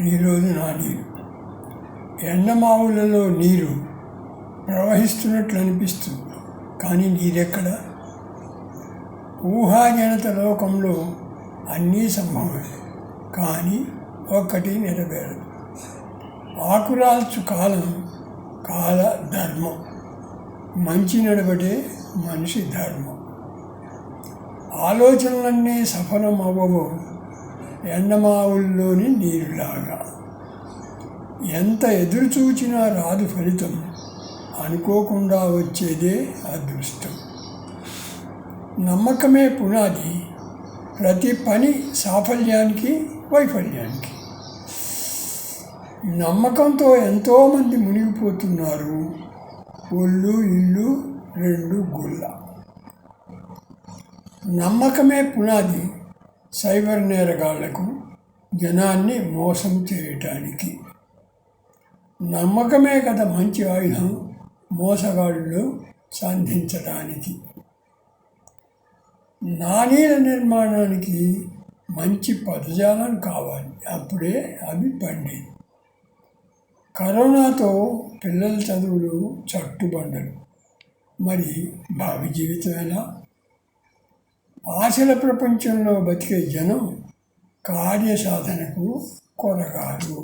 ఈరోజు నా నీరు. ఎండమావులలో నీరు ప్రవహిస్తున్నట్లు అనిపిస్తుంది, కానీ నీరెక్కడ? ఊహాజనిత లోకంలో అన్నీ సంభవమే, కానీ ఒక్కటి నెరవేరదు. ఆకురాల్చు కాలం కాల ధర్మం, మంచి నడబడే మనిషి ధర్మం. ఆలోచనలన్నీ సఫలం అవ్వవు ఎండమావుల్లోని నీరులాగా. ఎంత ఎదురు చూచినా రాదు ఫలితం, అనుకోకుండా వచ్చేదే అదృష్టం. నమ్మకమే పునాది ప్రతి పని సాఫల్యానికి వైఫల్యానికి. నమ్మకంతో ఎంతోమంది మునిగిపోతున్నారు, ఒళ్ళు ఇల్లు రెండు గుల్ల. నమ్మకమే పునాది సైబర్ నేరగాళ్లకు, జనాన్ని మోసం చేయటానికి. నమ్మకమే కదా మంచి ఆయుధం మోసగాళ్ళు సంధించడానికి. నాణేల నిర్మాణానికి మంచి పదజాలం కావాలి, అప్పుడే అవి పండేది. కరోనాతో పిల్లల చదువులు చట్టుబండలు, మరి భావి జీవితం ఎలా? ఆశల ప్రపంచంలో బతికే జనం కార్యసాధనకు కొరగారు.